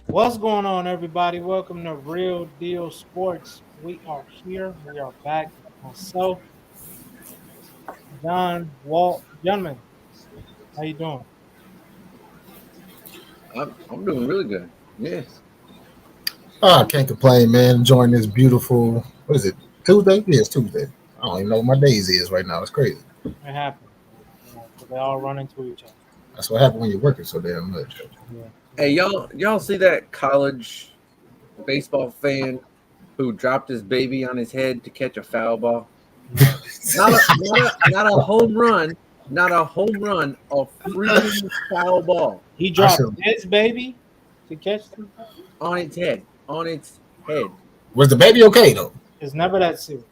What's going on, everybody? Welcome to Real Deal Sports. We are here. We are back. Myself, John, Walt, gentlemen. How you doing? I'm doing really good. Yeah. Oh, I can't complain, man. Enjoying this beautiful, what is it, Tuesday? Yeah, it's Tuesday. I don't even know what my days is right now. It's crazy. It happens. So they all run into each other. That's what happens when you're working so damn much. Yeah. Hey, y'all see that college baseball fan who dropped his baby on his head to catch a foul ball? No. Not a home run, not a home run, a freaking foul ball He I dropped should, his baby to catch the ball. on its head, on its head. was the baby okay though? It's never that serious.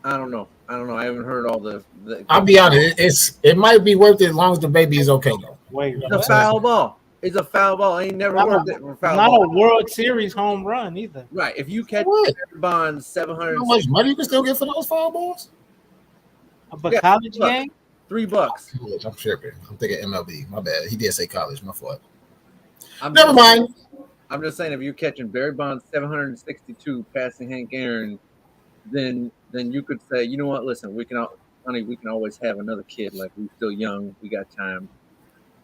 I don't know. I haven't heard all the. I'll be honest. It might be worth it as long as the baby is okay though. Wait, It's a what? foul ball. It's a foul ball. I ain't never Not worked a- it for a It's foul not ball. a World Series home run either. Right. If you catch What? Bond 700, How much money you can still get for those foul balls? But Yeah, college look. game? $3. College, I'm tripping. I'm thinking MLB. My bad. He did say college. My fault. I'm Never mind. I'm just saying, if you're catching Barry Bonds 762 passing Hank Aaron, then you could say, you know what? Listen, honey, we can always have another kid. Like, we're still young, we got time.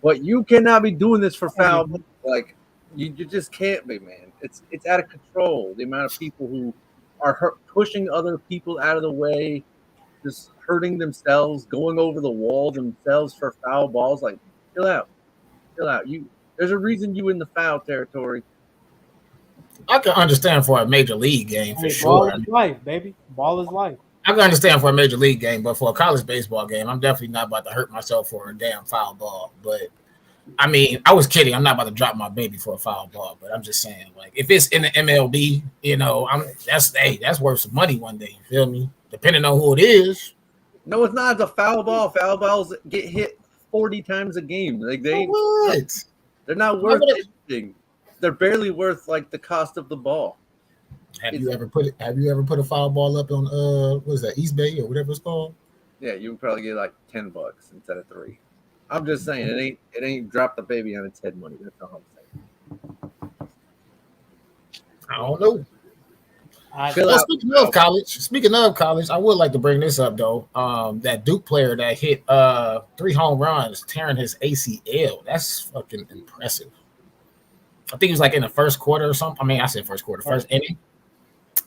But you cannot be doing this for foul. Like, you just can't be, man. It's out of control. The amount of people who are pushing other people out of the way, just hurting themselves, going over the wall themselves for foul balls. Like, chill out, chill out. There's a reason you in the foul territory. I can understand for a major league game for Hey, sure. ball is life, baby. Ball is life. I can understand for a major league game, but for a college baseball game, I'm definitely not about to hurt myself for a damn foul ball. But I mean, I was kidding. I'm not about to drop my baby for a foul ball, but I'm just saying, like, if it's in the MLB, that's worth some money one day. You feel me? Depending on who it is. No, it's not. It's a foul ball. Foul balls get hit 40 times a game. Like What? they're not worth anything. They're barely worth like the cost of the ball. Have you ever put a foul ball up on what is that, East Bay or whatever it's called? Yeah, you would probably get like $10 instead of $3. I'm just saying it ain't drop the baby on its head money. That's all I'm saying. I don't know. Chill Well, out. speaking of college, I would like to bring this up though. That Duke player that hit 3 home runs, tearing his ACL. That's fucking impressive. I think he was like in the first quarter or something. I mean, I said first quarter, first inning,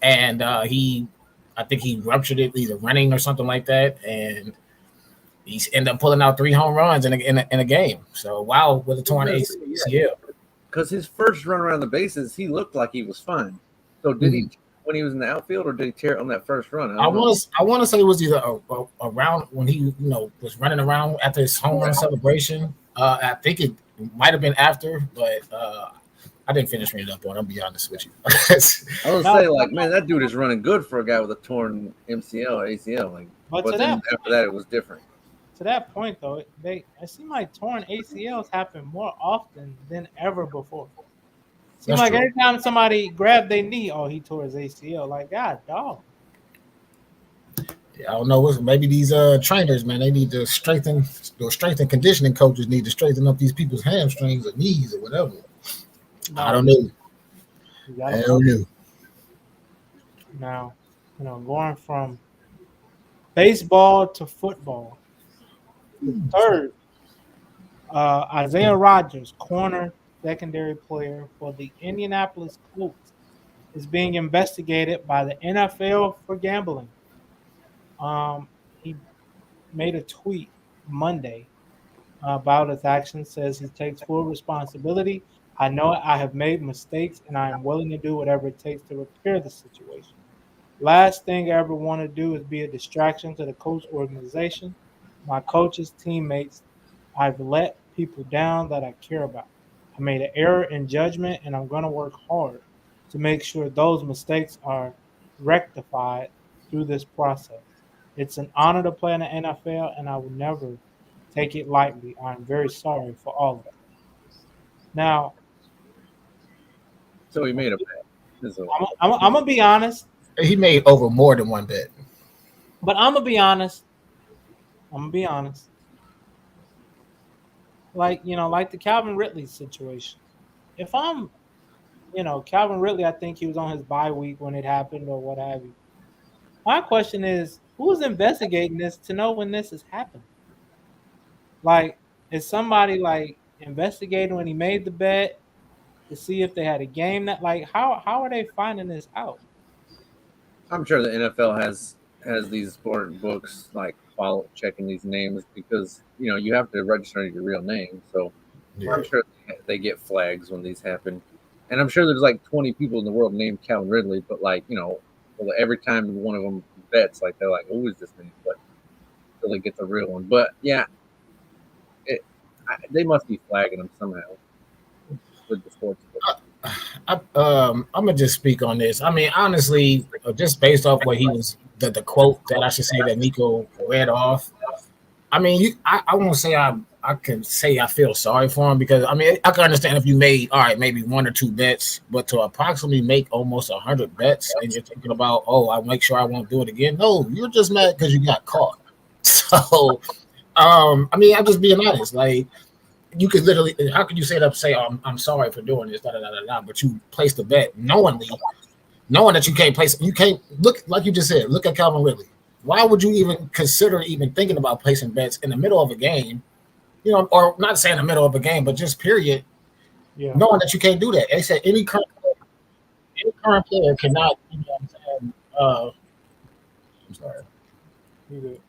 and I think he ruptured it either running or something like that, and he ended up pulling out 3 home runs in a game. So wow, with a torn ACL. Because his first run around the bases, he looked like he was fine. So did he when he was in the outfield, or did he tear it on that first run? I want to say it was either around when he was running around after his home run celebration. I think it might have been after, but I didn't finish reading up on it. I'll be honest with you. I was say, like, man, that dude is running good for a guy with a torn MCL or ACL. Like, but then after that, it was different. To that point, though, it seem like torn ACLs happen more often than ever before. Seems like every time somebody grabbed their knee, oh, he tore his ACL. Like, God, dog. Yeah, I don't know. Maybe these trainers, man, they need to strengthen. Those strength and conditioning coaches need to strengthen up these people's hamstrings or knees or whatever. I don't know. I don't know. Now, going from baseball to football. Third, Isaiah Rodgers, corner secondary player for the Indianapolis Colts, is being investigated by the NFL for gambling. He made a tweet Monday about his actions, says he takes full responsibility. I know I have made mistakes, and I am willing to do whatever it takes to repair the situation. Last thing I ever want to do is be a distraction to the Colts organization, my coaches, teammates. I've let people down that I care about. I made an error in judgment, and I'm going to work hard. to make sure those mistakes are rectified through this process. It's an honor to play in the NFL, and I will never take it lightly. I'm very sorry for all of it. Now, So he made a bet. I'm gonna be honest, He made over more than one bet. but I'm gonna be honest. I'm gonna be honest. Like like the Calvin Ridley situation. If I'm, Calvin Ridley, I think he was on his bye week when it happened or what have you. My question is, who's investigating this to know when this is happening? Like, is somebody like investigating when he made the bet to see if they had a game that like how are they finding this out? I'm sure the NFL has these sport books like follow checking these names because you have to register your real name. So Yeah. I'm sure they get flags when these happen, and I'm sure there's like 20 people in the world named Calvin Ridley, but like well, every time one of them bets, like they're like, "Who is this man?" But until they get the real one. But yeah, they must be flagging them somehow with the sports book. I'm gonna just speak on this. I mean, honestly, just based off what he was, the quote that I should say that Nico read off. I mean, I won't say I can say I feel sorry for him because I mean I can understand if you made all right maybe one or two bets, but to approximately make almost 100 bets and you're thinking about I'll make sure I won't do it again. No, you're just mad because you got caught. So I mean I'm just being honest. Like you could literally, how could you say that? Say I'm sorry for doing this, da da da da da. But you placed a bet knowingly, knowing that you can't place. You can't look like you just said. Look at Calvin Ridley. Why would you even consider even thinking about placing bets in the middle of a game? Or not saying the middle of a game, but just period. Yeah. Knowing that you can't do that. They said any current player cannot. You know what I'm saying? I'm sorry. You good.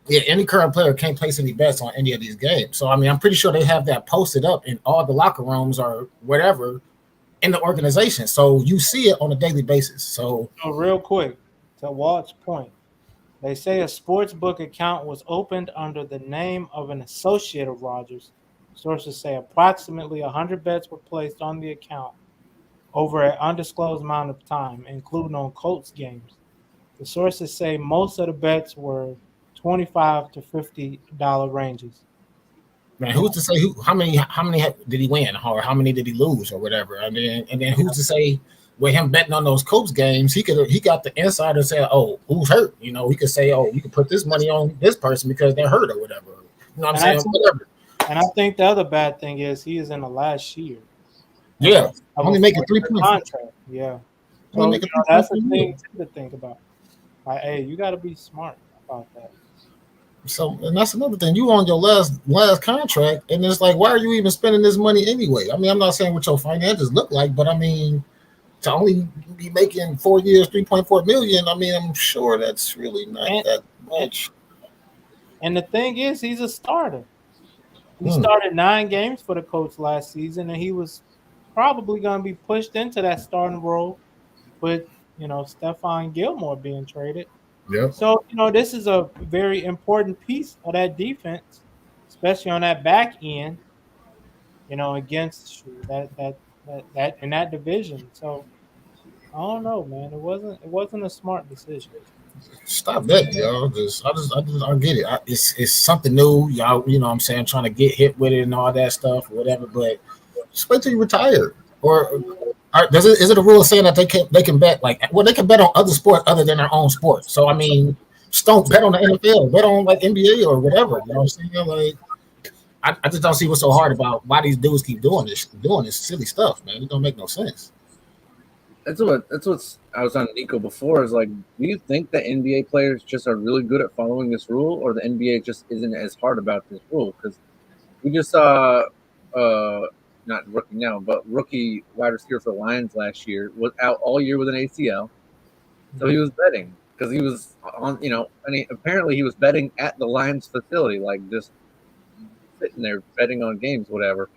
Yeah, any current player can't place any bets on any of these games. So I mean, I'm pretty sure they have that posted up in all the locker rooms or whatever in the organization. So you see it on a daily basis. So So real quick, to Walt's point, they say a sports book account was opened under the name of an associate of Rogers. Sources say approximately 100 bets were placed on the account over an undisclosed amount of time, including on Colts games. The sources say most of the bets were $25 to $50 ranges. man, who's to say how many did he win or how many did he lose or whatever? And then who's to say with him betting on those Colts games, he got the insider say, oh, who's hurt? He could say, oh, you can put this money on this person because they're hurt or whatever. You know what I'm saying? Whatever. And I think the other bad thing is he is in the last year Yeah, of only a making 3 4-year points. contract. Yeah. So Only making that's the 3 thing to think about. Like, hey, you got to be smart about that. So, and that's another thing. You on your last contract, and it's like, why are you even spending this money anyway? I mean, I'm not saying what your finances look like, but I mean, to only be making 4 years, 3.4 million. I mean, I'm sure that's really not that much. And the thing is, he's a starter. He Hmm. started 9 games for the Colts last season, and he was probably going to be pushed into that starting role with Stephon Gilmore being traded. Yep. So this is a very important piece of that defense, especially on that back end. Against that in that division. So I don't know, man. It wasn't a smart decision. Stop that, y'all. I get it. It's something new, y'all. You know what I'm saying? Trying to get hit with it and all that stuff, or whatever. But just wait till you retire. Or is it a rule saying that they can bet they can bet on other sports other than their own sport? So I mean, just don't bet on the NFL. Bet on like NBA or whatever. You know what I'm saying? Like I just don't see what's so hard about why these dudes keep doing this silly stuff, man. It don't make no sense. That's what I was on Nico before. Is like, do you think that NBA players just are really good at following this rule, or the NBA just isn't as hard about this rule? Because we just saw, not rookie now, but rookie wide receiver for the Lions last year was out all year with an ACL, so he was betting because he was on, and apparently he was betting at the Lions facility, like just sitting there betting on games, whatever.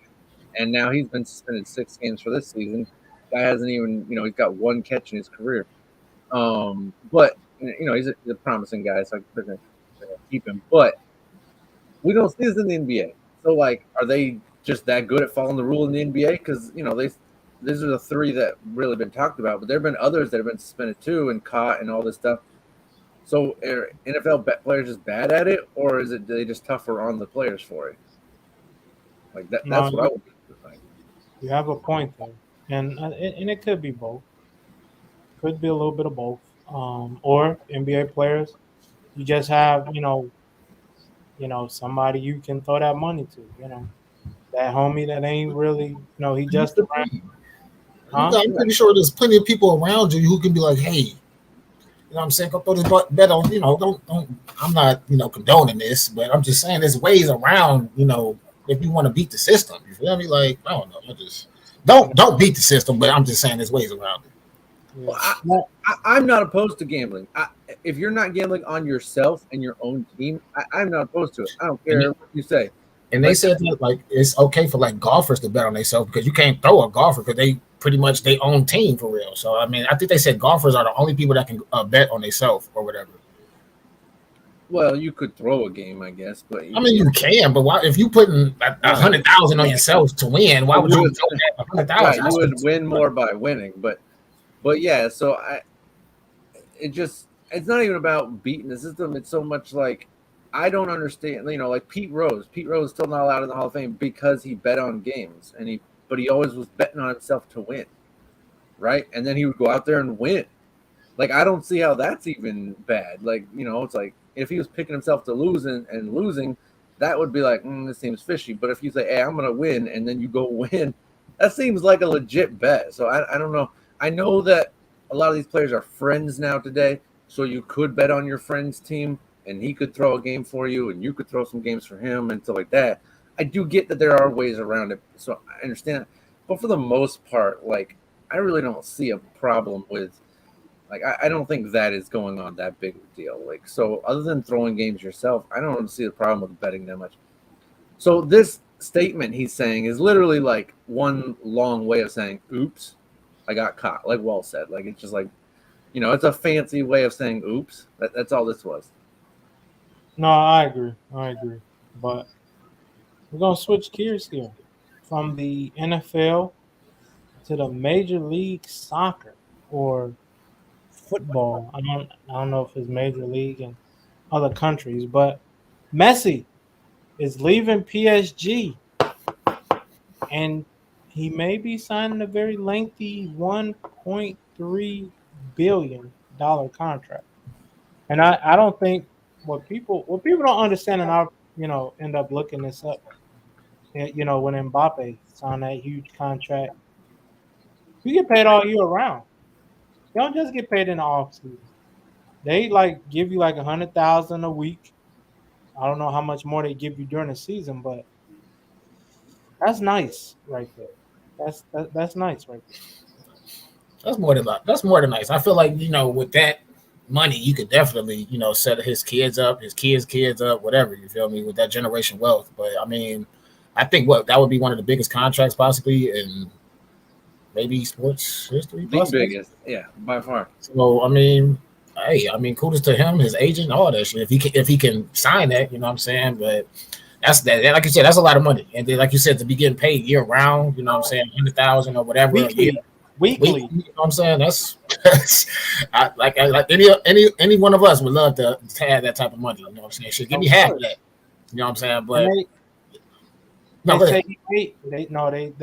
And now he's been suspended 6 games for this season. Guy hasn't even, he's got one catch in his career. But he's a promising guy, so they're gonna keep him. But we don't see this in the NBA. So, like, are they just that good at following the rule in the NBA? Because these are the three that really been talked about, but there have been others that have been suspended too and caught and all this stuff. So are NFL players just bad at it, or is it they just tougher on the players for it? Like that. No, That's what I would think. you have a point there, and it could be both. Could be a little bit of both. Or NBA players, you just have somebody you can throw that money to. That homie that ain't really he just around, huh? I'm pretty sure there's plenty of people around you who can be like, hey, what I'm saying? Go throw this bet on, don't, I'm not, condoning this, but I'm just saying there's ways around, if you want to beat the system. You feel me? Like, I don't know. I just don't beat the system, but I'm just saying there's ways around it. Well, I'm not opposed to gambling. If you're not gambling on yourself and your own team, I'm not opposed to it. I don't care what you say. And they said that like it's okay for like golfers to bet on themselves because you can't throw a golfer because they pretty much they own team for real. So I mean, I think they said golfers are the only people that can bet on themselves or whatever. Well, you could throw a game, I guess, but I mean, you can, but why, if you putting 100,000 on yourself to win, why would you throw that 100,000? Right, you would win more by winning, but yeah. So it's not even about beating the system. It's so much like I don't understand. Like Pete Rose. Pete Rose is still not allowed in the Hall of Fame because he bet on games, but he always was betting on himself to win, right? And then he would go out there and win. Like I don't see how that's even bad. Like it's like if he was picking himself to lose and losing, that would be like this seems fishy. But if you say, "Hey, I'm gonna win," and then you go win, that seems like a legit bet. So I don't know. I know that a lot of these players are friends now today, so you could bet on your friend's team, and he could throw a game for you, and you could throw some games for him, and stuff like that. I do get that there are ways around it, so I understand. But for the most part, like I really don't see a problem with. Like I don't think that is going on that big of a deal. Like so, other than throwing games yourself, I don't see the problem with betting that much. So this statement he's saying is literally like one long way of saying, "Oops, I got caught." Like Wall said, like it's just like it's a fancy way of saying "Oops." That's all this was. No, I agree. But we're gonna switch gears here from the NFL to the Major League Soccer or football. I don't know if it's Major League in other countries, but Messi is leaving PSG, and he may be signing a very lengthy $1.3 billion contract. And I don't think what people don't understand, and I'll end up looking this up. When Mbappe signed that huge contract, you get paid all year round. You don't just get paid in the off season. They like give you like 100,000 a week. I don't know how much more they give you during the season, but that's nice right there. That's nice right there. That's more than nice. I feel like with that money, you could definitely set his kids up, his kids up, whatever. You feel me with that generation wealth. But I mean, I think that would be one of the biggest contracts possibly in maybe sports history. The biggest, yeah, by far. So I mean, hey, kudos to him, his agent, all that shit. If he can sign that, you know what I'm saying. But that's that. Like you said, that's a lot of money. And then, like you said, to be getting paid year round, you know what I'm saying, 100,000 or whatever a year. Weekly. You know what I'm saying? That's like any one of us would love to have that type of money. You know what I'm saying? Shit, give me half of that. You know what I'm saying? But they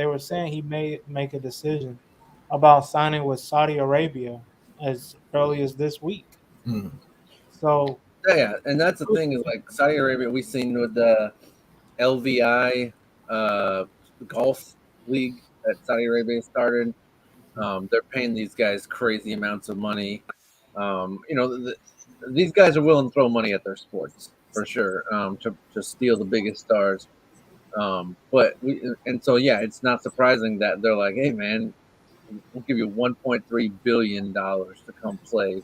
were saying he may make a decision about signing with Saudi Arabia as early as this week. So yeah, and that's the thing is like Saudi Arabia. We've seen with the LVI golf league that Saudi Arabia started. They're paying these guys crazy amounts of money. These guys are willing to throw money at their sports for sure to steal the biggest stars. It's not surprising that they're like, hey man, we'll give you $1.3 billion to come play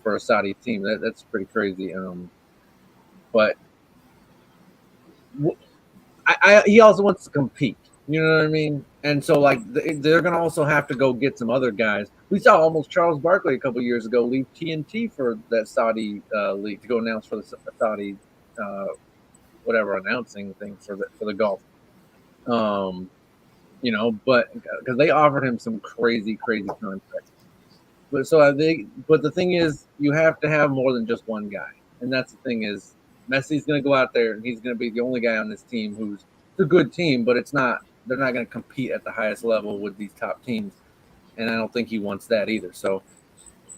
for a Saudi team. That's pretty crazy. But he also wants to compete. You know what I mean? And so, like, they're going to also have to go get some other guys. We saw almost Charles Barkley a couple of years ago leave TNT for that Saudi league to go announce for the Saudi announcing thing for the golf. but because they offered him some crazy contracts. But so I think, but the thing is, you have to have more than just one guy, and that's the thing is, Messi's going to go out there and he's going to be the only guy on this team who's it's a good team, but it's not. They're not going to compete at the highest level with these top teams, and I don't think he wants that either. So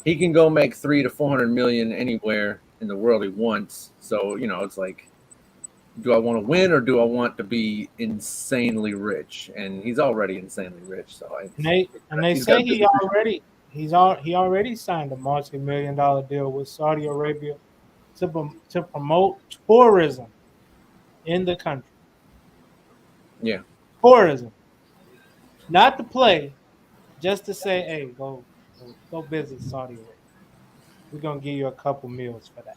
he can go make 300 to 400 million anywhere in the world he wants. So it's like, do I want to win or do I want to be insanely rich? And he's already insanely rich. So and they he's got say a good he already signed a multi-million-dollar deal with Saudi Arabia to promote tourism in the country. Yeah. Tourism, not to play, just to say, hey, go visit Saudi Arabia. We're gonna give you a couple meals for that.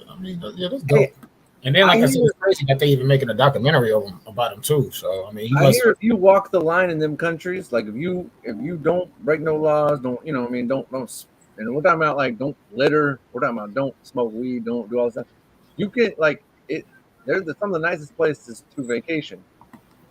I mean, yeah, that's Hey, dope. And then, like I I said, hear, it's crazy that they even making a documentary about him too. So I mean, he I must. hear if you walk the line in them countries, like if you don't break no laws, don't what I mean, don't, and we're talking about like don't litter, we're talking about don't smoke weed, don't do all this stuff. You can like it. Some of the nicest places to vacation,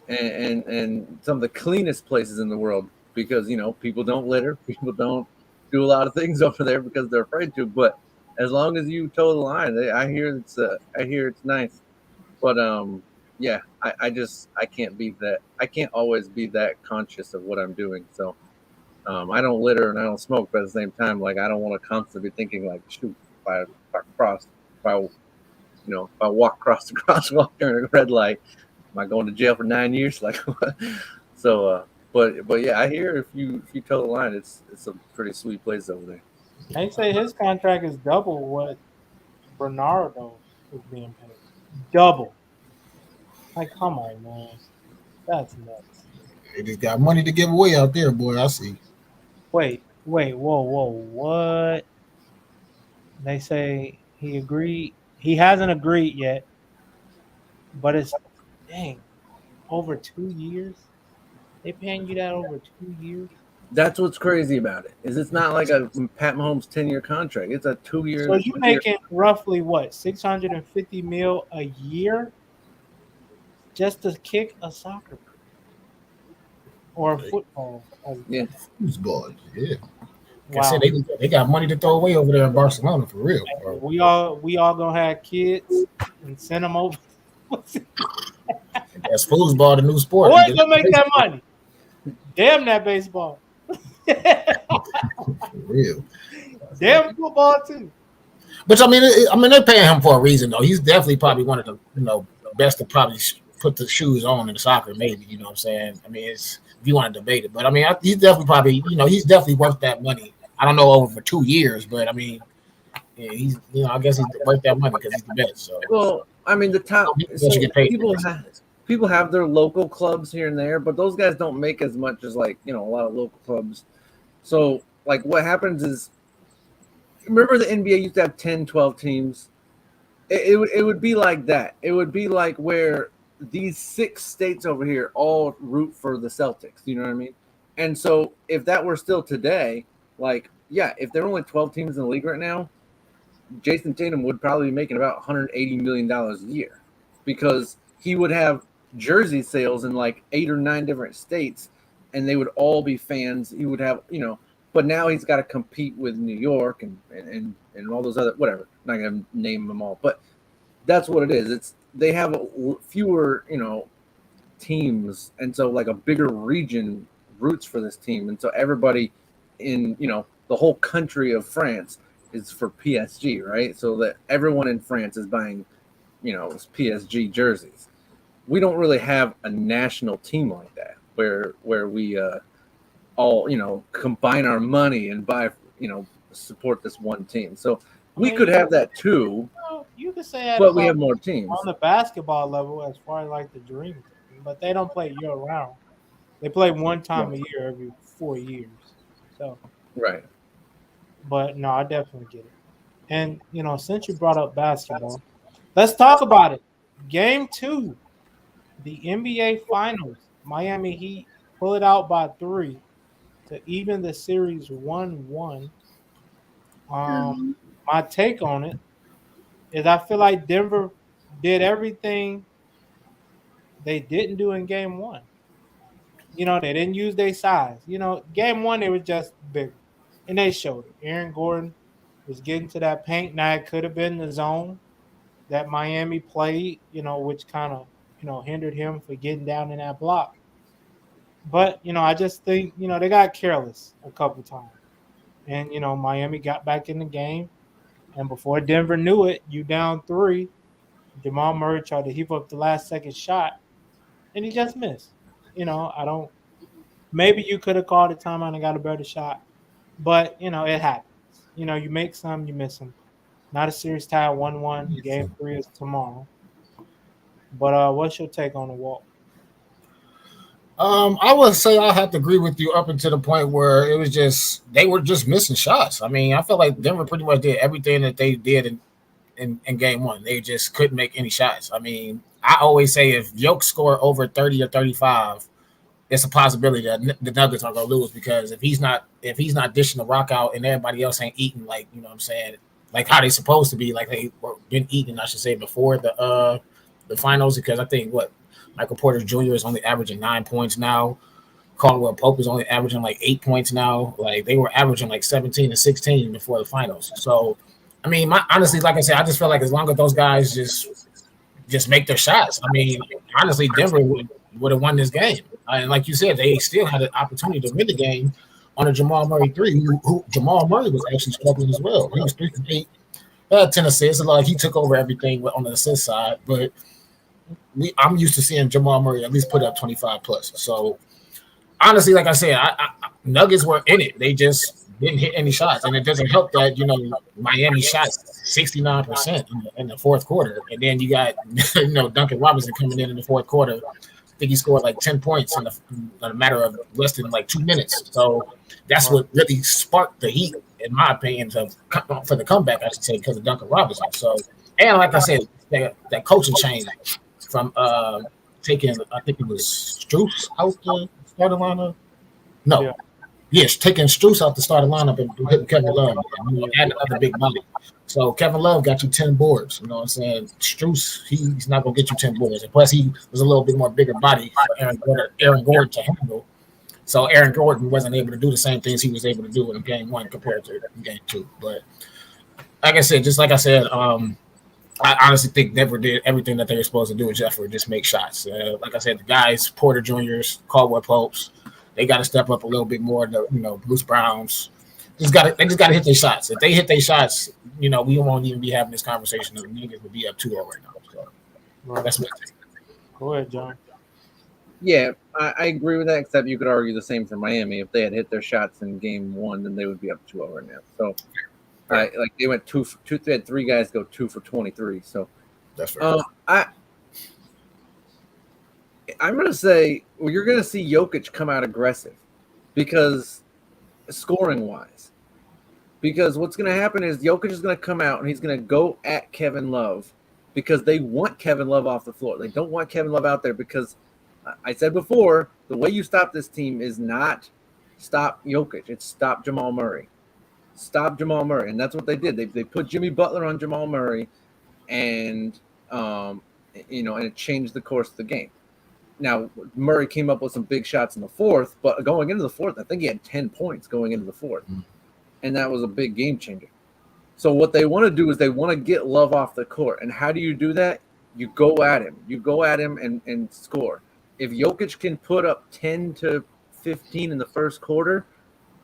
and some of the cleanest places in the world because people don't litter, people don't do a lot of things over there because they're afraid to. But as long as you toe the line, I hear it's nice. But yeah, I can't be that. I can't always be that conscious of what I'm doing. So I don't litter and I don't smoke, but at the same time, like I don't want to constantly be thinking like, shoot, if I cross, if I if I walk across the crosswalk during a red light, am I going to jail for 9 years? Like, so, but yeah, I hear if you toe the line, it's a pretty sweet place over there. They say his contract is double what Bernardo is being paid. Double. Like, come on, man. That's nuts. They just got money to give away out there, boy. I see. Wait, whoa, what? They say he agreed. He hasn't agreed yet, but it's dang over 2 years. They paying you that over 2 years. That's what's crazy about it is it's not like a Pat Mahomes 10-year contract. It's a 2 year. So you making roughly what 650 mil a year just to kick a soccer or a football? Yeah. Football, yeah. Like I Wow. said, they got money to throw away over there in Barcelona for real. Bro. We all gonna have kids and send them over. That's foosball, the new sport. Boy, gonna make that money. Damn that baseball. For real. Damn football too. But I mean, they're paying him for a reason though. He's definitely probably one of the best to probably put the shoes on in the soccer. Maybe you know what I'm saying. I mean, it's if you want to debate it, but I mean, he's definitely probably he's definitely worth that money. I don't know over for 2 years, but I mean, yeah, he's I guess he's worth that money because he's the best. So Well, I mean, the top so get paid people have their local clubs here and there, but those guys don't make as much as like a lot of local clubs. So like what happens is, remember the NBA used to have 10, 12 teams. It would be like that. It would be like where these 6 states over here all root for the Celtics. You know what I mean? And so if that were still today, like yeah, if there were only 12 teams in the league right now, Jason Tatum would probably be making about $180 million a year because he would have jersey sales in like 8 or 9 different states and they would all be fans. He would have, but now he's got to compete with New York and all those other, whatever. I'm not going to name them all, but that's what it is. They have fewer, teams. And so like a bigger region roots for this team. And so everybody in, the whole country of France is for PSG, right? So that everyone in France is buying, PSG jerseys. We don't really have a national team like that where we all combine our money and buy support this one team. So we could have that too. You could say that, but we have more teams on the basketball level as far as like the dream team, but they don't play year round. They play one time a year every 4 years. So right. But no, I definitely get it. And since you brought up basketball, let's talk about it. Game 2, the NBA Finals. Miami Heat pull it out by 3 to even the series 1-1. My take on it is I feel like Denver did everything they didn't do in game 1. They didn't use their size. Game one they were just bigger, and they showed it. Aaron Gordon was getting to that paint. Now it could have been the zone that Miami played, which kind of hindered him for getting down in that block. But I just think they got careless a couple times, and Miami got back in the game, and before Denver knew it, you down three. Jamal Murray tried to heap up the last second shot, and he just missed. I don't. Maybe you could have called a timeout and got a better shot, but it happens. You make some, you miss some. Not a series tie, 1-1. Game three is tomorrow. But what's your take on the walk? I would say I have to agree with you up until the point where it was just they were just missing shots. I mean, I felt like Denver pretty much did everything that they did in game one. They just couldn't make any shots. I mean, I always say if Yoke score over 30 or 35, it's a possibility that the Nuggets are gonna lose because if he's not dishing the rock out and everybody else ain't eating like what I'm saying, like how they supposed to be, like they were been eating, I should say, before the finals, because I think Michael Porter Jr. is only averaging 9 points now. Caldwell Pope is only averaging like 8 points now. Like they were averaging like 17 and 16 before the finals. So I mean, honestly, like I said, I just feel like as long as those guys just make their shots, I mean, honestly, Denver would have won this game. And like you said, they still had an opportunity to win the game on a Jamal Murray three. Who Jamal Murray was actually struggling as well. He was 3 from 8, 10 assists. Like he took over everything on the assist side. But I'm used to seeing Jamal Murray at least put up 25 plus. So honestly, like I said, Nuggets were in it. They just didn't hit any shots, and it doesn't help that Miami shot 69% in the fourth quarter, and then you got Duncan Robinson coming in the fourth quarter. I think he scored like 10 points in a matter of less than like 2 minutes. So that's what really sparked the Heat, in my opinion, for the comeback, I should say, because of Duncan Robinson. So, and like I said, that coaching change from taking, I think it was Strus out the starting lineup. No. Yeah. Yes, taking Strus out the starting lineup and hitting Kevin Love and add another big body. So Kevin Love got you 10 boards. You know what I'm saying? Strus, he's not going to get you 10 boards. And plus, he was a little bit more bigger body for Aaron Gordon to handle. So Aaron Gordon wasn't able to do the same things he was able to do in game one compared to game two. But like I said, I honestly think Denver did everything that they were supposed to do with Jeffrey, just make shots. Like I said, the guys, Porter Jr.'s, Caldwell Popes, they got to step up a little bit more. Bruce Browns, they just got to hit their shots. If they hit their shots, we won't even be having this conversation. The Nuggets would be up 2-0 right now. So that's my take. Go ahead, John. Yeah, I agree with that, except you could argue the same for Miami. If they had hit their shots in game one, then they would be up 2-0 right now. So, like they went they had 3 guys go 2 for 23. So that's right. I'm going to say you're going to see Jokic come out aggressive because scoring-wise. Because what's going to happen is Jokic is going to come out and he's going to go at Kevin Love because they want Kevin Love off the floor. They don't want Kevin Love out there because I said before, the way you stop this team is not stop Jokic. It's stop Jamal Murray. Stop Jamal Murray. And that's what they did. They put Jimmy Butler on Jamal Murray and it changed the course of the game. Now, Murray came up with some big shots in the fourth, but going into the fourth, I think he had 10 points going into the fourth. And that was a big game changer. So what they want to do is they want to get Love off the court. And how do you do that? You go at him. You go at him and score. If Jokic can put up 10 to 15 in the first quarter,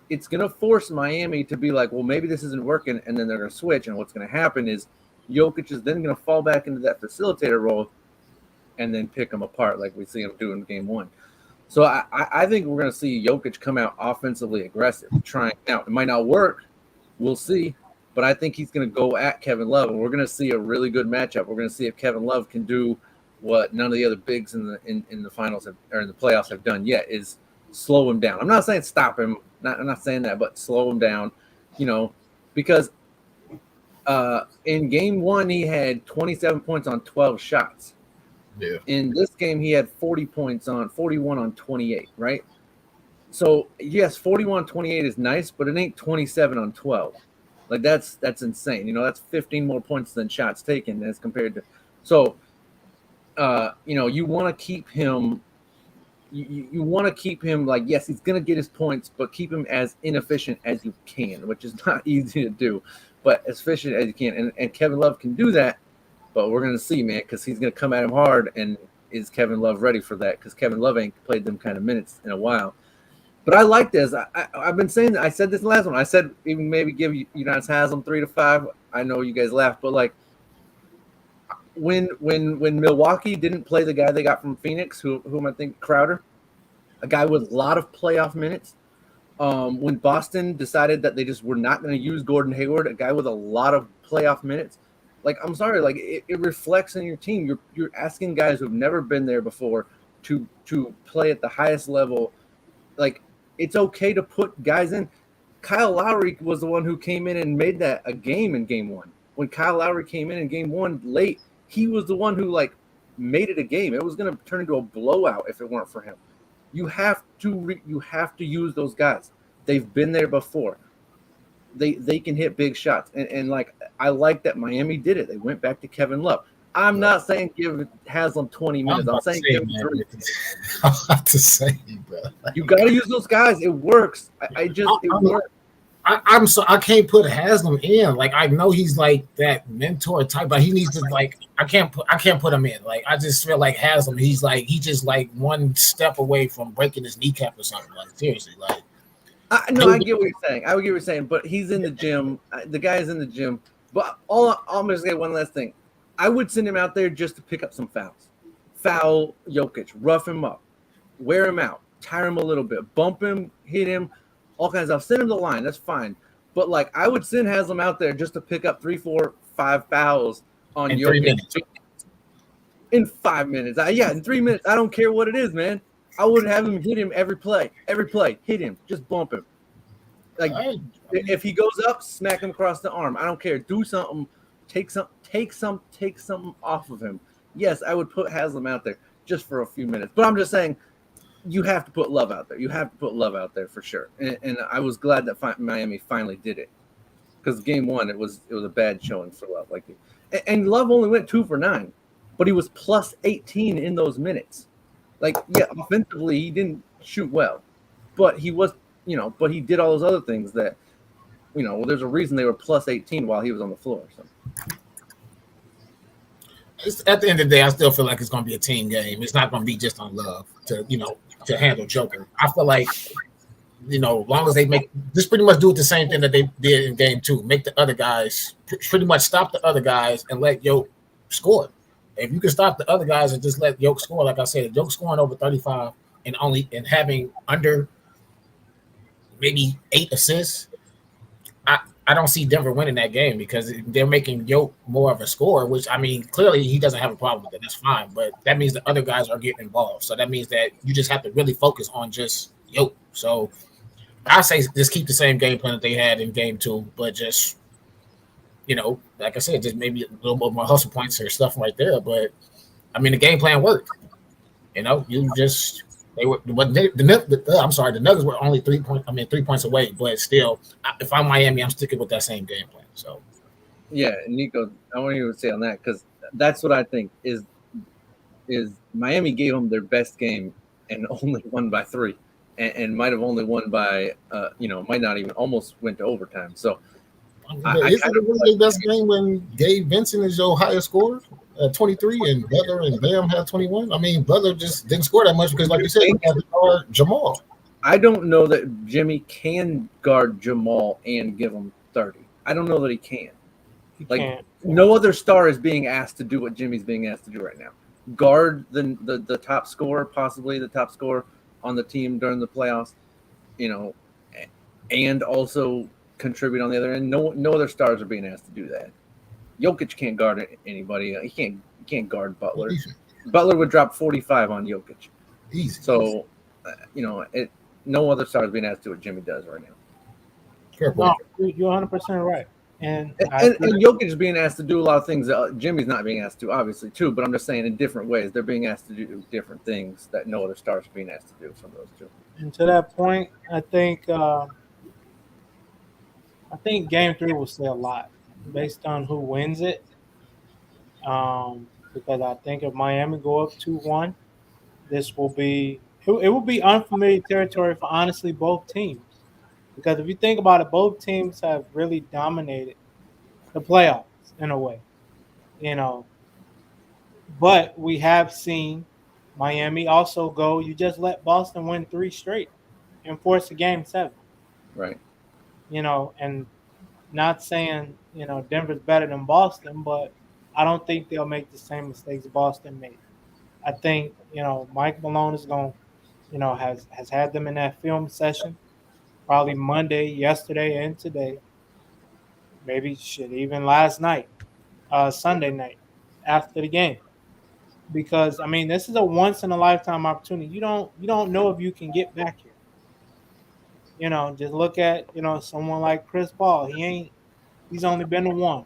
it's going to force Miami to be like, well, maybe this isn't working, and then they're going to switch. And what's going to happen is Jokic is then going to fall back into that facilitator role and then pick them apart like we see him do in game one. So I think we're going to see Jokic come out offensively aggressive, trying out. It might not work. We'll see. But I think he's going to go at Kevin Love, and we're going to see a really good matchup. We're going to see if Kevin Love can do what none of the other bigs in the finals or in the playoffs have done yet, is slow him down. I'm not saying stop him. I'm not saying that, but slow him down, because in game one, he had 27 points on 12 shots. Yeah. In this game, he had 41 on 28, right? So, yes, 41 on 28 is nice, but it ain't 27 on 12. Like, that's insane. That's 15 more points than shots taken as compared to – so, you want to keep him you want to keep him like, yes, he's going to get his points, but keep him as inefficient as you can, which is not easy to do, but as efficient as you can. And Kevin Love can do that, but we're going to see, man, because he's going to come at him hard. And is Kevin Love ready for that? Because Kevin Love ain't played them kind of minutes in a while. But I like this. I've been saying that. I said this in the last one. I said even maybe give Udonis Haslem 3 to 5. I know you guys laughed, but like when Milwaukee didn't play the guy they got from Phoenix, whom I think Crowder, a guy with a lot of playoff minutes. When Boston decided that they just were not going to use Gordon Hayward, a guy with a lot of playoff minutes. Like, I'm sorry, like it reflects in your team. You're asking guys who've never been there before to play at the highest level. Like, it's okay to put guys in. Kyle Lowry was the one who came in and made that a game in game one. When Kyle Lowry came in game one late, he was the one who like made it a game. It was going to turn into a blowout if it weren't for him. You have to use those guys. They've been there before. They can hit big shots. And like, I like that Miami did it. They went back to Kevin Love. I'm not saying give Haslam 20 minutes. I'm saying give him 3. I'm about to say, bro. You got to use those guys. It works. It works. I can't put Haslam in. Like, I know he's like that mentor type, but he needs to like I can't put him in. Like, I just feel like Haslam, he just like one step away from breaking his kneecap or something. Like, seriously, like I get what you're saying. I get what you're saying, but he's in the gym. The guy's in the gym. But I'm just gonna say one last thing. I would send him out there just to pick up some fouls. Foul Jokic, rough him up, wear him out, tire him a little bit, bump him, hit him, all kinds of stuff. Send him the line, that's fine. But like, I would send Haslam out there just to pick up 3, 4, 5 fouls on Jokic 3 minutes. in 5 minutes. In 3 minutes. I don't care what it is, man. I would have him hit him every play, hit him, just bump him. Like, if he goes up, smack him across the arm. I don't care. Do something. Take something off of him. Yes, I would put Haslam out there just for a few minutes. But I'm just saying, you have to put Love out there. You have to put Love out there for sure. And I was glad that Miami finally did it, because game one it was a bad showing for Love. Like, and Love only went 2 for 9, but he was plus 18 in those minutes. Like, yeah, offensively he didn't shoot well, but he was, but he did all those other things that, there's a reason they were plus 18 while he was on the floor. So. At the end of the day, I still feel like it's going to be a team game. It's not going to be just on Love to handle Joker. I feel like, as long as they just pretty much do it the same thing that they did in game 2, make the other guys pretty much stop the other guys and let Yoke score. If you can stop the other guys and just let Yoke score, like I said, Yoke scoring over 35 and having under maybe 8 assists, I don't see Denver winning that game, because they're making Yoke more of a scorer, which, I mean, clearly he doesn't have a problem with it. That's fine. But that means the other guys are getting involved. So that means that you just have to really focus on just Yoke. So I say just keep the same game plan that they had in game 2, but just, like I said, just maybe a little bit more hustle points or stuff right there. But, I mean, the game plan worked. You just – the Nuggets were only 3 points away, but still, if I'm Miami, I'm sticking with that same game plan. So, yeah, Nico, I want you to say on that, because that's what I think is Miami gave them their best game and only won by 3, and might have only won by might not even almost went to overtime. So, isn't it really their best game when Gabe Vincent is your highest scorer at 23 and Butler and Bam had 21? I mean, Butler just didn't score that much because, like you said, he had to guard Jamal. I don't know that Jimmy can guard Jamal and give him 30. I don't know that he can. No other star is being asked to do what Jimmy's being asked to do right now. Guard the top scorer, possibly the top scorer on the team during the playoffs, and also contribute on the other end. No other stars are being asked to do that. Jokic can't guard anybody. He can't guard Butler. Easy. Butler would drop 45 on Jokic. Easy. So, no other star is being asked to do what Jimmy does right now. No, you're 100% right. And Jokic is being asked to do a lot of things that Jimmy's not being asked to, obviously, too. But I'm just saying in different ways. They're being asked to do different things that no other stars are being asked to do from those two. And to that point, I think Game 3 will say a lot based on who wins it. Because I think if Miami go up 2-1, this will be it would be unfamiliar territory for honestly both teams. Because if you think about it, both teams have really dominated the playoffs in a way, you know. But we have seen Miami also go. You just let Boston win three straight and force a game seven, Right. and not saying, Denver's better than Boston, but I don't think they'll make the same mistakes Boston made. I think, Mike Malone is going, has had them in that film session probably Monday, yesterday, and today. Maybe shit, even last night, Sunday night after the game. Because I mean, this is a once in a lifetime opportunity. You don't know if you can get back here. Just look at someone like Chris Paul. He's only been to one.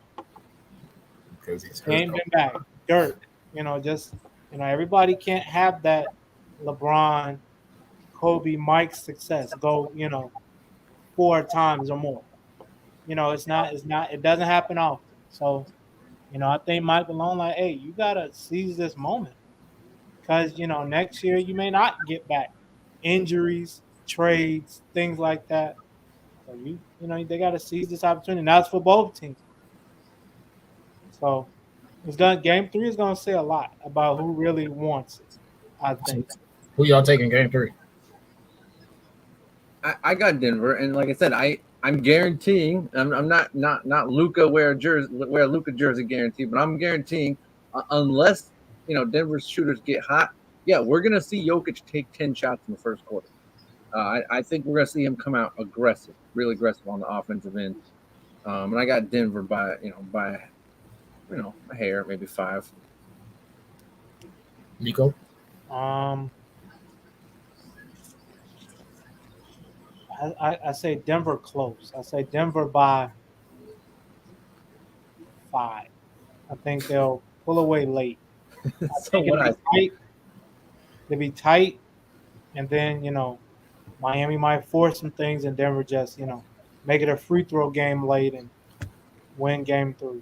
because he's He hurt. ain't been back. Dirt. Just everybody can't have that LeBron, Kobe, Mike success. Go, four times or more. It's not it doesn't happen often. So, I think Mike Malone like, hey, you gotta seize this moment. Because, next year you may not get back. Injuries, trades, things like that. So they gotta seize this opportunity. And that's for both teams. So game three is gonna say a lot about who really wants it, I think. Who y'all taking game 3? I got Denver, and like I said, I'm guaranteeing. I'm not Luca wear a Luca jersey guarantee, but I'm guaranteeing unless Denver's shooters get hot, yeah, we're gonna see Jokic take 10 shots in the first quarter. I think we're gonna see him come out aggressive, really aggressive on the offensive end. And I got Denver by a hair, maybe 5. Nico? Um, I say Denver close. I say Denver by 5. I think they'll pull away late. So what They'll be tight, and then Miami might force some things, and Denver just make it a free throw game late and win game 3.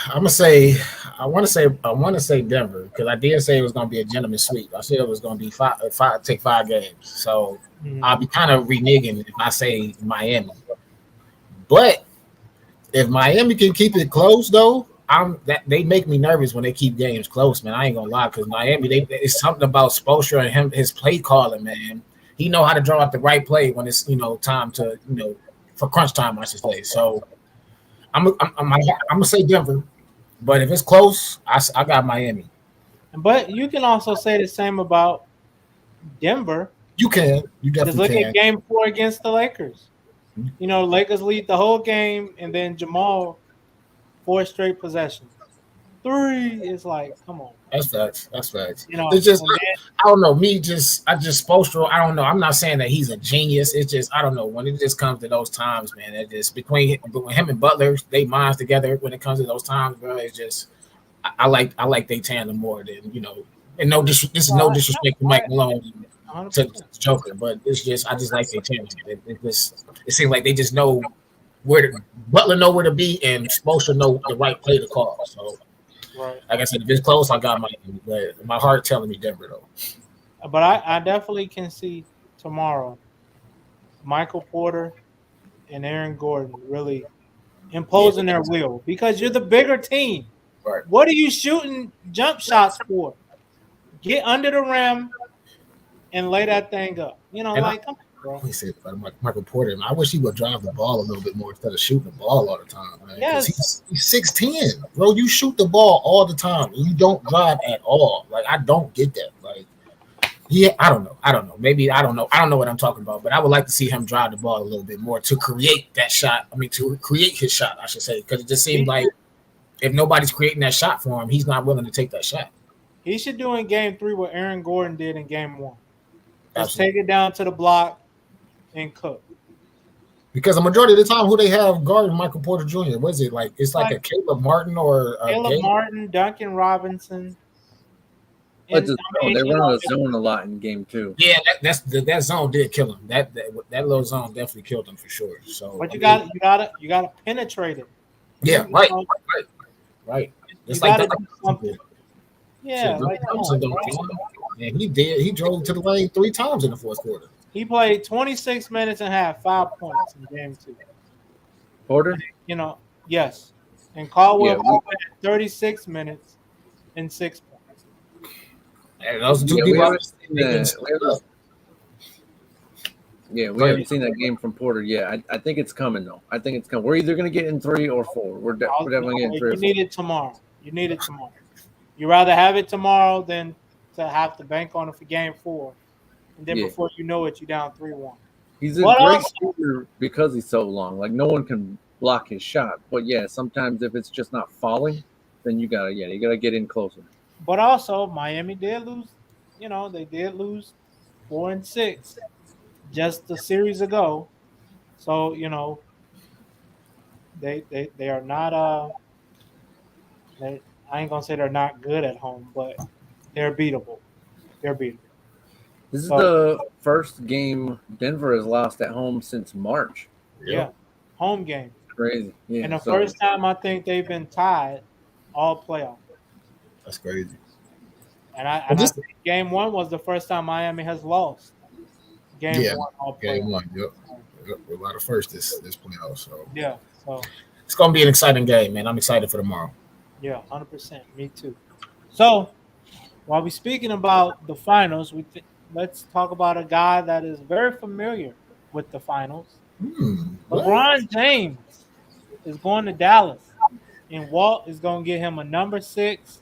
I'm gonna say I want to say Denver because I did say it was gonna be a gentleman sweep. I said it was gonna be take 5 games. So I'll be kind of reneging if I say Miami. But if Miami can keep it close though, they make me nervous when they keep games close, man. I ain't gonna lie, because Miami, it's something about Spoelstra and his play calling, man. He know how to draw up the right play when it's time to for crunch time, I should say. So I'm gonna say Denver, but if it's close, I got Miami. But you can also say the same about Denver. You definitely just look can. at Game 4 against the Lakers. Lakers lead the whole game, and then Jamal 4 straight possessions. 3 is like, come on. That's facts. It's just I don't know. I just Spoelstra. I don't know. I'm not saying that he's a genius. It's just I don't know when it just comes to those times, man. It just between him and Butler, they minds together when it comes to those times, bro. It's just I like they tandem more than And this is no disrespect to Mike Malone to Joker, but it's just I just like they tandem. It seems like they just know Butler know where to be, and Spoelstra know the right play to call. So. Right. Like I said, if it's close, I got Miami, but my heart telling me Denver though. But I definitely can see tomorrow Michael Porter and Aaron Gordon really imposing their will because you're the bigger team. Right. What are you shooting jump shots for? Get under the rim and lay that thing up. Come on, bro. He said Michael Porter. I wish he would drive the ball a little bit more instead of shooting the ball all the time. Man. Yes. He's 6'10", bro. You shoot the ball all the time. You don't drive at all. Like I don't get that. Like, yeah, I don't know. Maybe I don't know. I don't know what I'm talking about. But I would like to see him drive the ball a little bit more to create that shot. I mean, to create his shot, I should say, because it just seems like if nobody's creating that shot for him, he's not willing to take that shot. He should do in Game 3 what Aaron Gordon did in Game 1. Just Absolutely. take it down to the block and cook. Because the majority of the time, who they have guarding Michael Porter Jr. What is it like? It's like a Caleb Martin or Caleb Martin, Duncan Robinson. They run on the zone a lot in Game 2. Yeah, that zone did kill him. That little zone definitely killed him for sure. So, but you gotta penetrate it. Yeah, right. It's like do something. Yeah, Shit, Luke like come Thompson on, don't bro. drive. And he did. He drove to the lane 3 times in the fourth quarter. He played 26 minutes and had 5 points in game two. Porter. You know, yes. And Caldwell Yeah, Pope had 36 minutes and 6 points. And those are two yeah, we people. haven't seen that. We Go ahead. haven't seen that game from Porter yet. I think it's coming though. I think it's coming. We're either gonna get in 3 or 4. We're definitely getting 3 or You 4. need it tomorrow. You need it tomorrow. You rather have it tomorrow than to have to bank on it for game four. And then Yeah. before you know it, you're down 3-1. He's a But great also, shooter because he's so long. Like no one can block his shot. But yeah, sometimes if it's just not falling, then you gotta get in closer. Miami did lose. They did lose 4-6 just a series ago. So they are not I ain't gonna say they're not good at home, but they're beatable. They're beatable. This is So the first game Denver has lost at home since March. yeah, home game. Crazy. Yeah. And the So first time I think they've been tied all playoff. That's crazy. And I But this, think game one was the first time Miami has lost. Game yeah, one all game playoff. one. Yep. A lot of first this playoff. So Yeah. So it's gonna be an exciting game, man. I'm excited for tomorrow. yeah, 100%. Me too. So while we're speaking about the finals, let's talk about a guy that is very familiar with the finals. What? LeBron James is going to Dallas, and Walt is going to get him a number 6,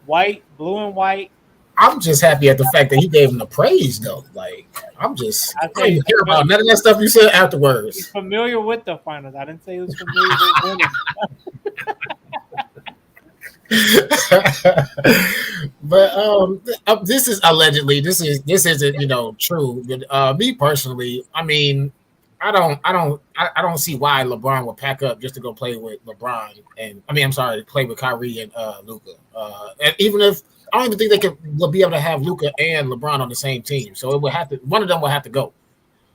blue and white. I'm just happy at the fact that he gave him the praise, though. Like, I don't even care about none of that stuff you said He's afterwards. familiar with the finals. I didn't say he was familiar with winning. But this is allegedly this isn't true. But me personally, I mean, I don't see why LeBron would pack up just to go play with LeBron and I'm sorry, play with Kyrie and Luka. And even if I don't even think they could be able to have Luka and LeBron on the same team, so it would have to one of them will have to go.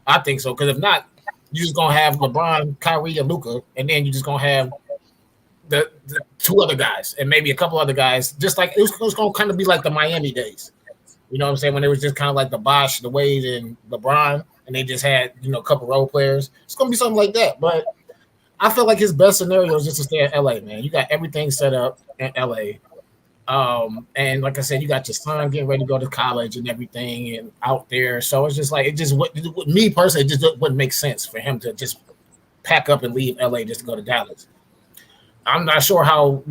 I think so because if not, you're just gonna have LeBron, Kyrie, and Luka, and then you're just gonna have the 2 other guys and maybe a couple other guys, just like it was going to kind of be like the Miami days. You know what I'm saying? When it was just kind of like the Bosh, the Wade, and LeBron, and they just had, a couple role players. It's going to be something like that. But I feel like his best scenario is just to stay in LA, man. You got everything set up in LA. And like I said, you got your son getting ready to go to college and everything and out there. So it's just like, me personally, it just wouldn't make sense for him to just pack up and leave LA just to go to Dallas. I'm not sure how,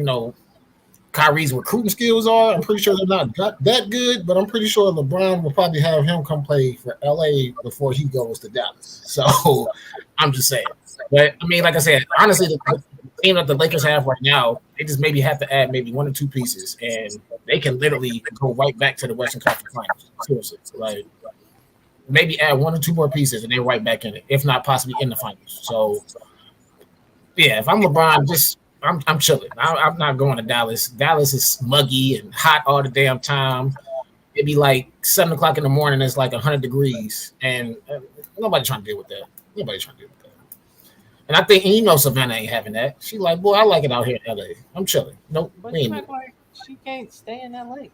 Kyrie's recruiting skills are. I'm pretty sure they're not that good, but I'm pretty sure LeBron will probably have him come play for LA before he goes to Dallas. So I'm just saying. But I mean, like I said, honestly, the team that the Lakers have right now, they just maybe have to add maybe 1 or 2 pieces, and they can literally go right back to the Western Conference Finals. Seriously, like maybe add 1 or 2 more pieces, and they're right back in it, if not possibly in the finals. So yeah, if I'm LeBron, I'm chilling. I'm not going to Dallas. Dallas is muggy and hot all the damn time. It'd be like 7 o'clock in the morning. It's like 100 degrees, and nobody's trying to deal with that. Nobody's trying to deal with that. And I think Savannah ain't having that. She like, boy, I like it out here in LA. I'm chilling. Nope. But you act like she can't stay in LA.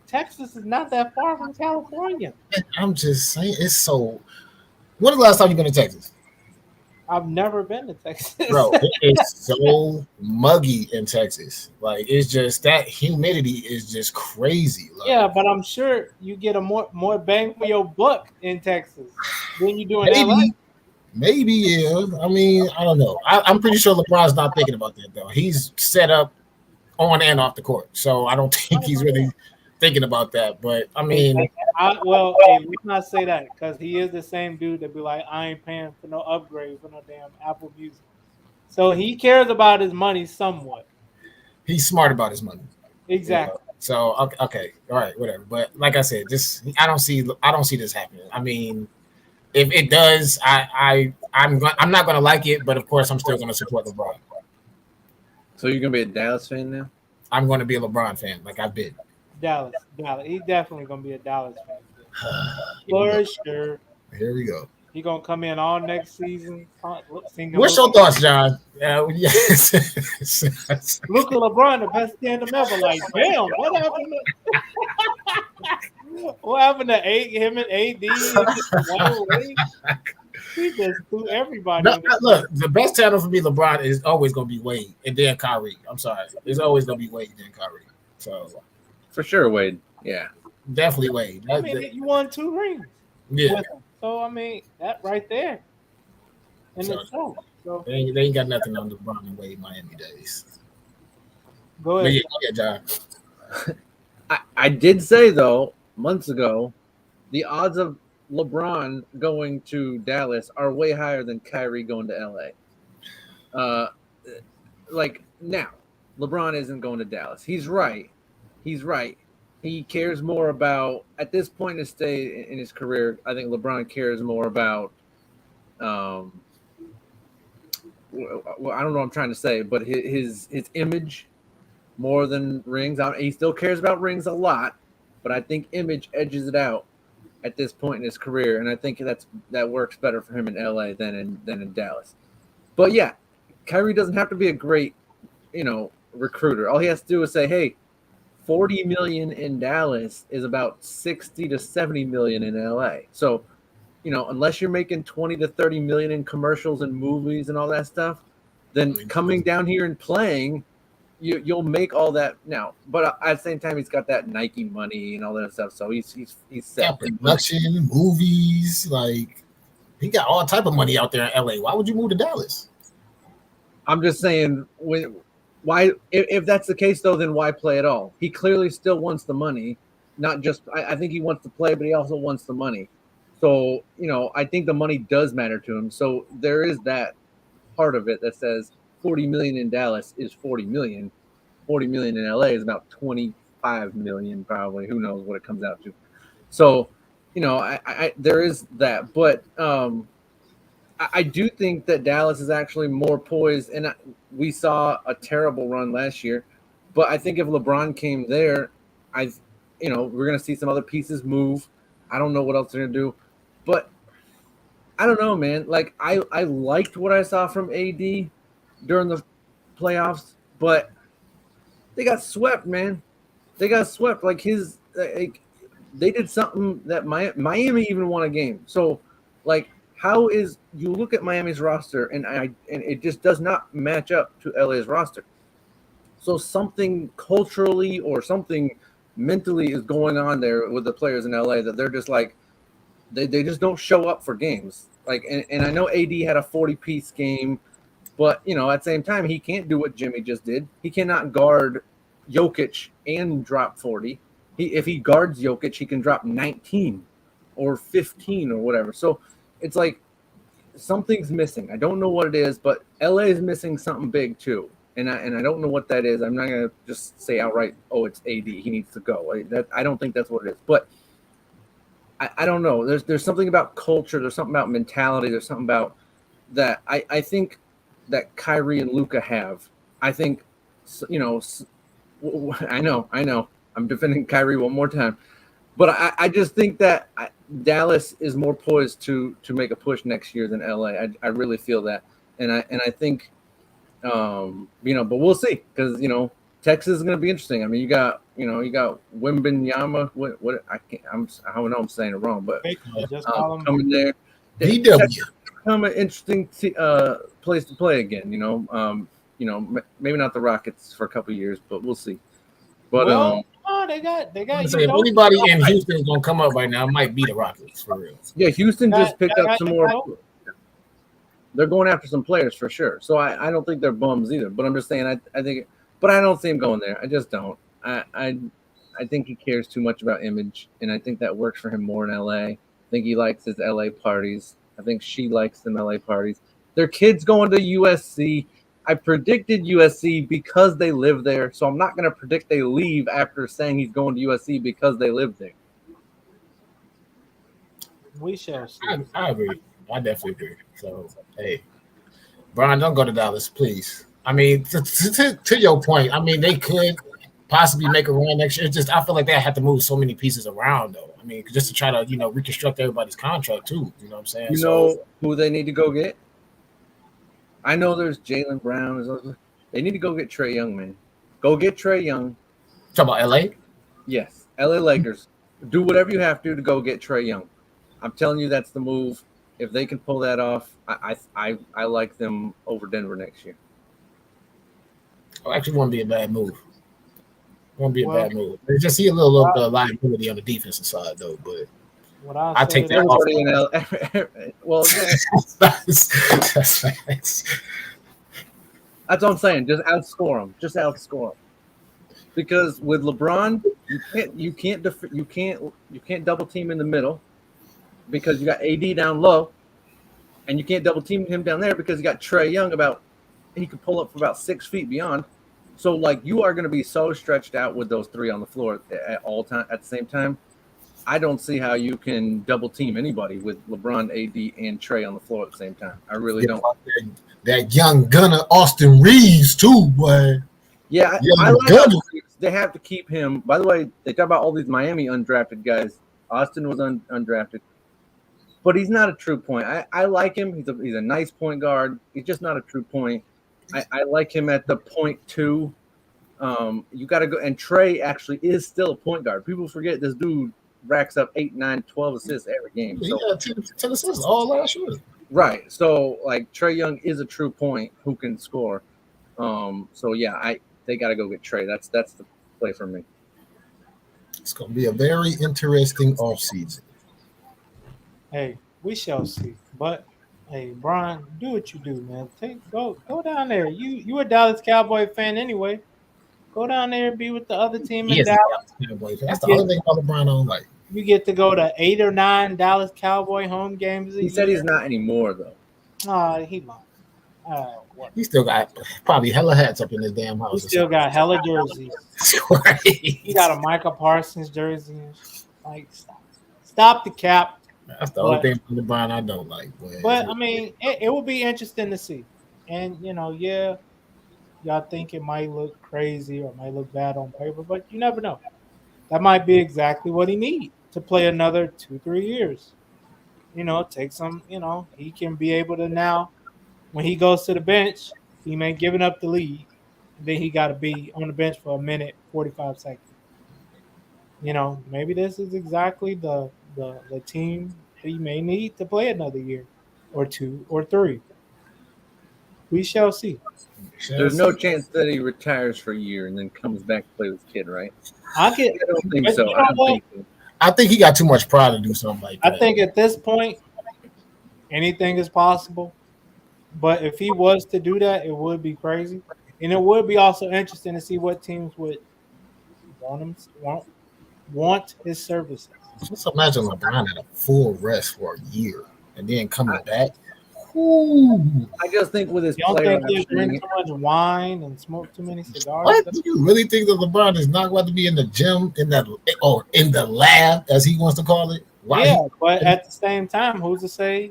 Texas is not that far from California. I'm just saying, it's so. When was the last time you've been to Texas? I've never been to Texas. Bro, it is so muggy in Texas. Like, it's just that humidity is just crazy. Like, yeah, but I'm sure you get a more bang for your buck in Texas than you do in LA. Maybe, yeah. I mean, I don't know. I'm pretty sure LeBron's not thinking about that, though. He's set up on and off the court. So I don't think he's really thinking about that. But, I mean. Let's not say that because he is the same dude that be like, I ain't paying for no upgrade for no damn Apple Music. So he cares about his money somewhat. He's smart about his money. Exactly. Yeah. So okay, all right, whatever. But like I said, I don't see this happening. I mean, if it does, I'm not gonna like it, but of course I'm still gonna support LeBron. So you're gonna be a Dallas fan now? I'm gonna be a LeBron fan, like I've been. Dallas. He's definitely gonna be a Dallas fan. For sure. Here we go. He gonna come in all next season singing What's your thoughts, John? Yes. Luka LeBron, the best tandem ever. Like, damn, what happened? What happened to him and AD and Dwayne Wade? He just threw everybody No, in the look, the best tandem for me, LeBron, is always going to be Wade and then Kyrie. I'm sorry. It's always going to be Wade and then Kyrie. So, for sure, Wade. Yeah. Definitely Wade. I mean, you won 2 rings. Yeah. So, I mean, that right there in itself. So, they ain't got nothing on LeBron and Wade Miami days. Go ahead. John. I did say, though, months ago, the odds of LeBron going to Dallas are way higher than Kyrie going to LA. Like, now, LeBron isn't going to Dallas. He's right. He cares more about, at this point in his career, I think LeBron cares more about, well, I don't know what I'm trying to say, but his image more than rings. He still cares about rings a lot, but I think image edges it out at this point in his career, and I think that works better for him in LA than in Dallas. But yeah, Kyrie doesn't have to be a great, recruiter. All he has to do is say, hey, $40 million in Dallas is about $60 to $70 million in LA. So, unless you're making $20 to $30 million in commercials and movies and all that stuff, then coming down here and playing, you'll make all that now. But at the same time, he's got that Nike money and all that stuff. So he's set. Production, movies, like he got all type of money out there in LA. Why would you move to Dallas? I'm just saying, why? If that's the case, though, then why play at all? He clearly still wants the money. Not just, I think he wants to play, but he also wants the money. So, I think the money does matter to him. So there is that part of it that says $40 million in Dallas is $40 million. $40 million in LA is about $25 million, probably. Who knows what it comes out to? So, I there is that. But I do think that Dallas is actually more poised. And we saw a terrible run last year. But I think if LeBron came there, we're going to see some other pieces move. I don't know what else they're going to do. But I don't know, man. Like, I liked what I saw from AD during the playoffs, but they got swept, man. They got swept. Like, they did something that Miami even won a game. So, like, you look at Miami's roster and it just does not match up to LA's roster. So something culturally or something mentally is going on there with the players in LA that they're just like, they just don't show up for games. Like, and I know AD had a 40-piece game, but, at the same time, he can't do what Jimmy just did. He cannot guard Jokic and drop 40. If he guards Jokic, he can drop 19 or 15 or whatever. So it's like something's missing. I don't know what it is, but LA is missing something big too. And I don't know what that is. I'm not going to just say outright, oh, it's AD. He needs to go. I don't think that's what it is. But I don't know. There's something about culture. There's something about mentality. There's something about that. I think that Kyrie and Luka have. I think, I know. I'm defending Kyrie one more time. But I just think that Dallas is more poised to make a push next year than LA. I really feel that. And I think, but we'll see. Because, Texas is going to be interesting. I mean, you got Wembanyama. What I know I'm saying it wrong, but coming there, DW become an interesting place to play again. Maybe not the Rockets for a couple of years, but we'll see. But they got. If anybody in Houston is gonna come up right now, it might be the Rockets for real. Yeah, Houston just picked up some more. They're going after some players for sure. So I don't think they're bums either. But I'm just saying I think. But I don't see him going there. I just don't. I think he cares too much about image, and I think that works for him more in LA. I think he likes his LA parties. I think she likes them LA parties. Their kids going to USC. I predicted USC because they live there, so I'm not going to predict they leave after saying he's going to USC because they live there. We shall see. I agree. I definitely agree. So, hey, Brian, don't go to Dallas, please. I mean, to your point, I mean, they could, possibly make a run next year. It's just I feel like they have to move so many pieces around though. I mean, just to try to reconstruct everybody's contract too. You know what I'm saying? You know who they need to go get? I know there's Jaylen Brown. They need to go get Trae Young, man. Go get Trae Young. Talk about LA. Yes, LA Lakers. Do whatever you have to go get Trae Young. I'm telling you, that's the move. If they can pull that off, I like them over Denver next year. Oh, actually, won't be a bad move. Won't be a bad move. They just see a little bit of liability on the defensive side, though. But I take that off. Well, yeah. That's facts. That's what I'm saying. Just outscore them. Just outscore them. Because with LeBron, you can't double team in the middle because you got AD down low, and you can't double team him down there because you got Trae Young he can pull up for about 6 feet beyond. So like you are going to be so stretched out with those three on the floor at the same time. I don't see how you can double team anybody with LeBron, AD, and Trae on the floor at the same time. I really don't. That young gunner Austin Reeves too, boy. Yeah, I like Austin Reeves. They have to keep him. By the way, they talk about all these Miami undrafted guys. Austin was undrafted, but he's not a true point. I like him. He's a nice point guard. He's just not a true point. I like him at the point two. You got to go. And Trae actually is still a point guard. People forget this dude racks up 8, 9, 12 assists every game. So, yeah, 10 assists all last year. Right. So like Trae Young is a true point who can score. So yeah, they got to go get Trae. That's the play for me. It's going to be a very interesting offseason. Hey, we shall see. But hey, Brian, do what you do, man. Go down there. You a Dallas Cowboy fan anyway. Go down there and be with the other team in Dallas. That's the only thing about LeBron I don't like. You get to go to 8 or 9 Dallas Cowboy home games. He said he's not anymore though. He might. He still got probably hella hats up in his damn house. He still got hella jerseys. He got a Micah Parsons jersey. Like, stop the cap. That's the only thing about LeBron I don't like. But I mean, it will be interesting to see. And yeah, y'all think it might look crazy or might look bad on paper, but you never know. That might be exactly what he needs to play another 2-3 years. Take some. He can be able to now. When he goes to the bench, he may giving up the lead. Then he got to be on the bench for a minute, 45 seconds. Maybe this is exactly the team he may need to play another year or 2 or 3. We shall see. There's no chance that he retires for a year and then comes back to play with his kid, right? I don't think so. I think he got too much pride to do something like that. I think at this point, anything is possible. But if he was to do that, it would be crazy. And it would be also interesting to see what teams would want his services. Just imagine LeBron at a full rest for a year and then coming back. Ooh. I just think with his player, you drink too much wine and smoke too many cigars. What? Do you really think that LeBron is not going to be in the gym in the lab, as he wants to call it? Why? Yeah, but at the same time, who's to say?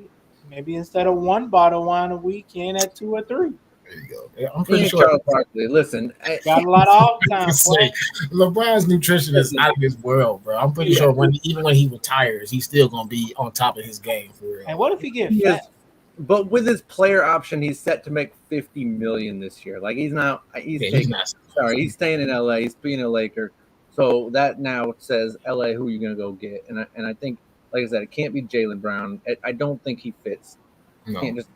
Maybe instead of 1 bottle of wine a week, he at 2 or 3. There you go. Yeah, I'm pretty sure. Charles Barkley, listen, got a lot of off time. LeBron's nutrition is out of this world, bro. I'm pretty sure even when he retires, he's still gonna be on top of his game for real. And what if he gets fat? But with his player option, he's set to make $50 million this year. Like he's staying in LA. He's being a Laker. So that now says LA, who you gonna go get? And I think, like I said, it can't be Jaylen Brown. I don't think he fits. No. Can't just,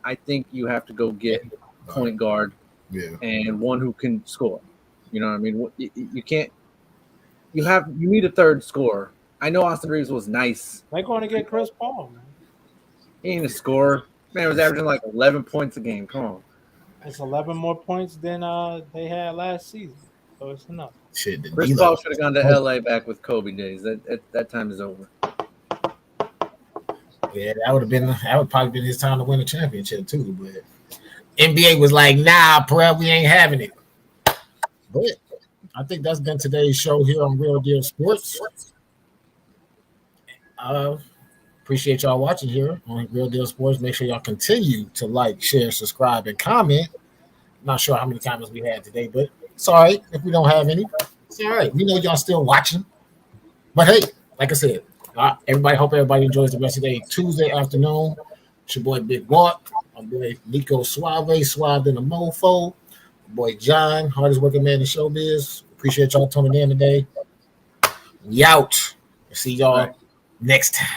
I think you have to go get point guard and one who can score. You know what I mean? You can't. You need a third scorer. I know Austin Reeves was nice. They're going to get Chris Paul, man. He ain't a scorer. Man was averaging like 11 points a game. Come on. It's 11 more points than they had last season. So it's enough. Shit, Chris Paul should have gone to LA back with Kobe days. That time is over. Yeah, that would probably been his time to win a championship too. But NBA was like, nah, bro, we ain't having it. But I think that's been today's show here on Real Deal Sports. Appreciate y'all watching here on Real Deal Sports. Make sure y'all continue to like, share, subscribe, and comment. Not sure how many comments we had today, but It's all right if we don't have any. It's all right. We know y'all still watching. But hey, like I said, everybody, hope everybody enjoys the rest of the day. Tuesday afternoon. It's your boy Big Walk. My boy Nico Suave in the mofo. My boy John, hardest working man in showbiz. Appreciate y'all tuning in today. We out. See y'all next time.